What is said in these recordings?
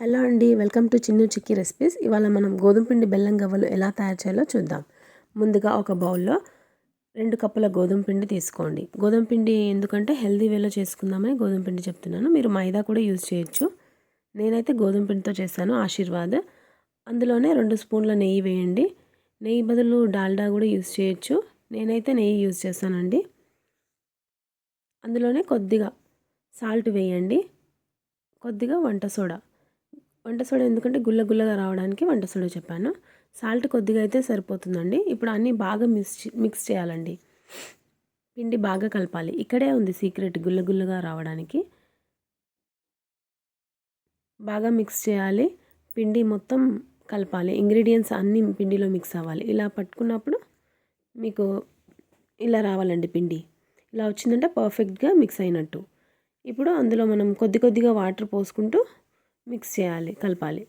Hello అండి, welcome to Chinnu chikki recipes. ఇవాళ మనం గోధుమ పిండి బెల్లం గవ్వలు ఎలా తయారు చేయాలో చూద్దాం. ముందుగా ఒక బౌల్లో 2 కప్పుల గోధుమ పిండి తీసుకోండి. గోధుమ పిండి ఎందుకంటే హెల్దీ వేలో చేసుకుందామని గోధుమ పిండి చెప్తున్నాను. మీరు మైదా కూడా యూజ్ చేయొచ్చు. నేనైతే గోధుమ పిండితో చేశాను, ఆశీర్వాద్. అందులోనే 2 స్పూన్ల నెయ్యి వేయండి. నెయ్యి బదులు డాల్డా కూడా యూజ్ చేయొచ్చు. నేనైతే నెయ్యి యూజ్ చేశానండి. అందులోనే కొద్దిగా సాల్ట్ వేయండి, కొద్దిగా వంట సోడా ఎందుకంటే గుల్లగా రావడానికి వంట సోడా చెప్పాను. సాల్ట్ కొద్దిగా అయితే సరిపోతుందండి. ఇప్పుడు అన్నీ బాగా మిక్స్ చేయాలండి. పిండి బాగా కలపాలి. ఇక్కడే ఉంది సీక్రెట్, గుల్లగా రావడానికి. బాగా మిక్స్ చేయాలి. పిండి మొత్తం కలపాలి. ఇంగ్రీడియంట్స్ అన్నీ పిండిలో మిక్స్ అవ్వాలి. ఇలా పట్టుకున్నప్పుడు మీకు ఇలా రావాలండి పిండి. ఇలా వచ్చిందంటే పర్ఫెక్ట్గా మిక్స్ అయినట్టు. ఇప్పుడు అందులో మనం కొద్దిగా వాటర్ పోసుకుంటూ మిక్స్ చేయాలి, కలపాలి.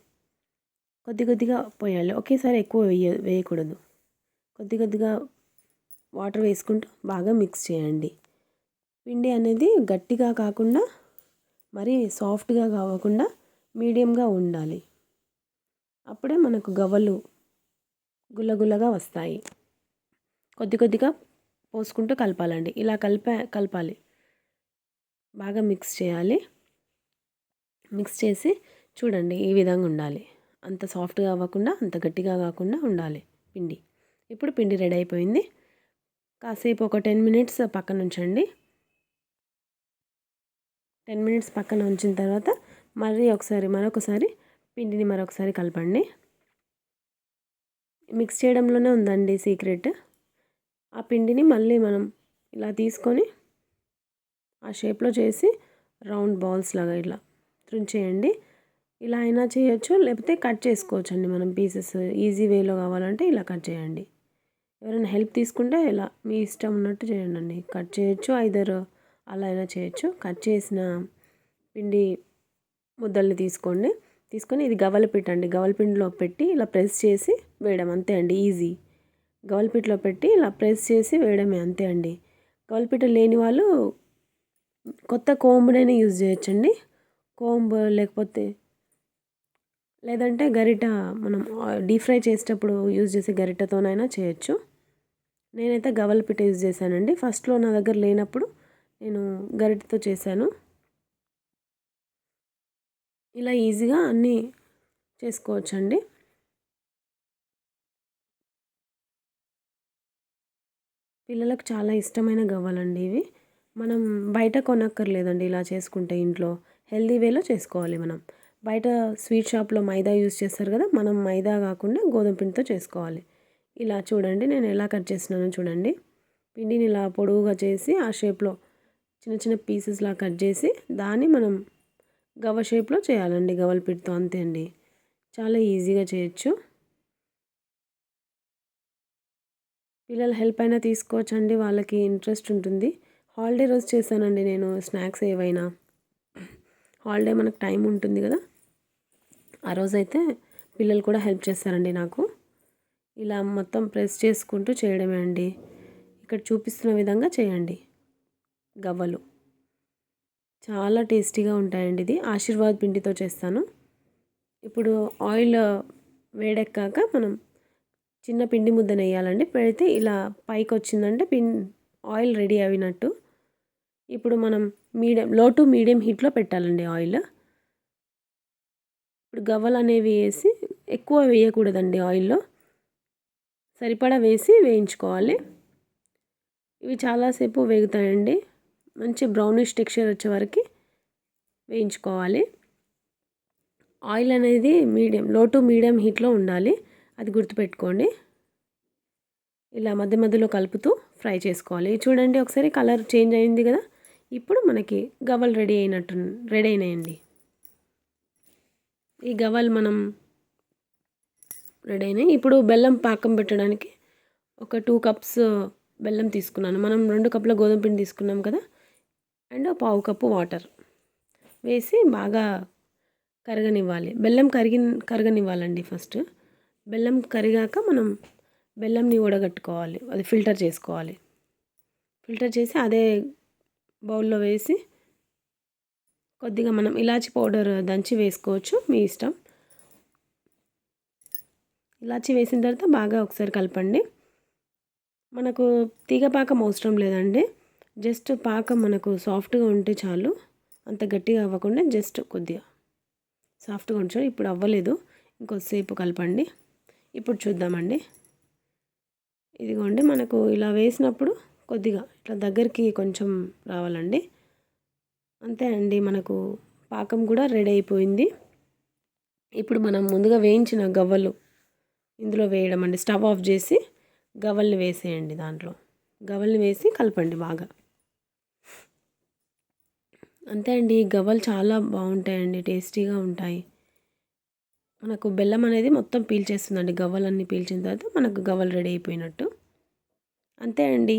కొద్దిగా పోయాలి, ఒకేసారి ఎక్కువ వేయకూడదు. కొద్దిగా వాటర్ వేసుకుంటూ బాగా మిక్స్ చేయండి. పిండి అనేది గట్టిగా కాకుండా మరీ సాఫ్ట్గా కాకుండా మీడియంగా ఉండాలి. అప్పుడే మనకు గవ్వలు గుల్లగా వస్తాయి. కొద్దిగా పోసుకుంటూ కలపాలండి. ఇలా కలపాలి. బాగా మిక్స్ చేయాలి. మిక్స్ చేసి చూడండి, ఈ విధంగా ఉండాలి. అంత సాఫ్ట్గా అవ్వకుండా అంత గట్టిగా కాకుండా ఉండాలి పిండి. ఇప్పుడు పిండి రెడీ అయిపోయింది. కాసేపు ఒక 10 మినిట్స్ పక్కన ఉంచండి. 10 మినిట్స్ పక్కన ఉంచిన తర్వాత మరొకసారి పిండిని కలపండి. మిక్స్ చేయడంలోనే ఉందండి సీక్రెట్. ఆ పిండిని మళ్ళీ మనం ఇలా తీసుకొని ఆ షేప్లో చేసి రౌండ్ బాల్స్ లాగా ఇలా తుంచేయండి. ఇలా అయినా చేయొచ్చు, లేకపోతే కట్ చేసుకోవచ్చండి మనం పీసెస్. ఈజీ వేలో కావాలంటే ఇలా కట్ చేయండి. ఎవరైనా హెల్ప్ తీసుకుంటే ఇలా మీ ఇష్టం ఉన్నట్టు చేయండి. కట్ చేయొచ్చు, ఐదర్ అలా అయినా చేయొచ్చు. కట్ చేసిన పిండి ముద్దల్ని తీసుకొని ఇది గవ్వలపిట్ట అండి. గవ్వలపిండిలో పెట్టి ఇలా ప్రెస్ చేసి వేయడం, అంతే అండి, ఈజీ. గవ్వలపిట్టలో పెట్టి ఇలా ప్రెస్ చేసి వేయడమే, అంతే అండి. గవ్వలపిట్ట లేని వాళ్ళు కొత్త కోంబునైనా యూజ్ చేయొచ్చండి. కోంబు లేదంటే గరిట, మనం డీప్ ఫ్రై చేసేటప్పుడు యూజ్ చేసే గరిటతోనైనా చేయొచ్చు. నేనైతే గవ్వలపిట్ట యూజ్ చేశానండి. ఫస్ట్లో నా దగ్గర లేనప్పుడు నేను గరిటతో చేశాను. ఇలా ఈజీగా అన్నీ చేసుకోవచ్చండి. పిల్లలకు చాలా ఇష్టమైన గవ్వలండి ఇవి. మనం బయట కొనక్కర్లేదండి. ఇలా చేసుకుంటే ఇంట్లో హెల్దీ వేలో చేసుకోవాలి మనం. బయట స్వీట్ షాప్లో మైదా యూజ్ చేస్తారు కదా, మనం మైదా కాకుండా గోధుమ పిండితో చేసుకోవాలి. ఇలా చూడండి, నేను ఎలా కట్ చేస్తున్నానో చూడండి. పిండిని ఇలా పొడవుగా చేసి ఆ షేప్లో చిన్న పీసెస్లా కట్ చేసి దాన్ని మనం గవ్వ షేప్లో చేయాలండి గవ్వలపిడితో, అంతే అండి. చాలా ఈజీగా చేయొచ్చు. పిల్లల హెల్ప్ అయినా తీసుకోవచ్చండి, వాళ్ళకి ఇంట్రెస్ట్ ఉంటుంది. హాలిడే రోజు చేశానండి నేను స్నాక్స్ ఏవైనా. హాలిడే మనకు టైం ఉంటుంది కదా, ఆ రోజైతే పిల్లలు కూడా హెల్ప్ చేస్తారండి నాకు. ఇలా మొత్తం ప్రెస్ చేసుకుంటూ చేయడమే అండి. ఇక్కడ చూపిస్తున్న విధంగా చేయండి. గవ్వలు చాలా టేస్టీగా ఉంటాయండి. ఇది ఆశీర్వాద్ పిండితో చేస్తాను. ఇప్పుడు ఆయిల్ వేడెక్కాక మనం చిన్న పిండి ముద్ద వేయాలండి. పెడితే ఇలా పైకి వచ్చిందంటే ఆయిల్ రెడీ అయినట్టు. ఇప్పుడు మనం లో టు మీడియం హీట్లో పెట్టాలండి ఆయిల్. ఇప్పుడు గవ్వలు అనేవి వేసి ఎక్కువ వేయకూడదండి ఆయిల్లో, సరిపడా వేసి వేయించుకోవాలి. ఇవి చాలాసేపు వేగుతాయండి. మంచి బ్రౌనిష్ టెక్స్చర్ వచ్చే వరకు వేయించుకోవాలి. ఆయిల్ అనేది లో టు మీడియం హీట్లో ఉండాలి, అది గుర్తుపెట్టుకోండి. ఇలా మధ్యలో కలుపుతూ ఫ్రై చేసుకోవాలి. చూడండి, ఒకసారి కలర్ చేంజ్ అయింది కదా. ఇప్పుడు మనకి గవ్వలు రెడీ అయినాయండి. ఈ గవ్వలు మనం రెడీ అయినాయి. ఇప్పుడు బెల్లం పాకం పెట్టడానికి ఒక 2 కప్స్ బెల్లం తీసుకున్నాను. మనం 2 కప్పుల గోధుమ పిండి తీసుకున్నాం కదా, అండ్ 1/2 కప్పు వాటర్ వేసి బాగా కరగనివ్వాలి. బెల్లం కరగనివ్వాలండి ఫస్ట్. బెల్లం కరిగాక మనం బెల్లంని వడగట్టుకోవాలి, అది ఫిల్టర్ చేసుకోవాలి. ఫిల్టర్ చేసి అదే బౌల్లో వేసి కొద్దిగా మనం ఇలాచి పౌడర్ దంచి వేసుకోవచ్చు, మీ ఇష్టం. ఇలాచి వేసిన తర్వాత బాగా ఒకసారి కలపండి. మనకు తీగ పాకం అవసరం లేదండి, జస్ట్ పాకం మనకు సాఫ్ట్గా ఉంటే చాలు, అంత గట్టిగా అవ్వకుండా జస్ట్ కొద్దిగా సాఫ్ట్గా ఉంచాలి. ఇప్పుడు అవ్వలేదు, ఇంకొద్దిసేపు కలపండి. ఇప్పుడు చూద్దామండి. ఇదిగోండి, మనకు ఇలా వేసినప్పుడు కొద్దిగా ఇట్లా దగ్గరికి కొంచెం రావాలండి. అంతే అండి, మనకు పాకం కూడా రెడీ అయిపోయింది. ఇప్పుడు మనం ముందుగా వేయించిన గవ్వలు ఇందులో వేయడం అండి. స్టవ్ ఆఫ్ చేసి గవ్వల్ని వేసేయండి. దాంట్లో గవ్వల్ని వేసి కలపండి బాగా. అంతే అండి, గవ్వలు చాలా బాగుంటాయండి, టేస్టీగా ఉంటాయి. మనకు బెల్లం అనేది మొత్తం పీల్చేస్తుందండి. గవ్వలన్నీ పీల్చిన తర్వాత మనకు గవ్వలు రెడీ అయిపోయినట్టు. అంతే అండి.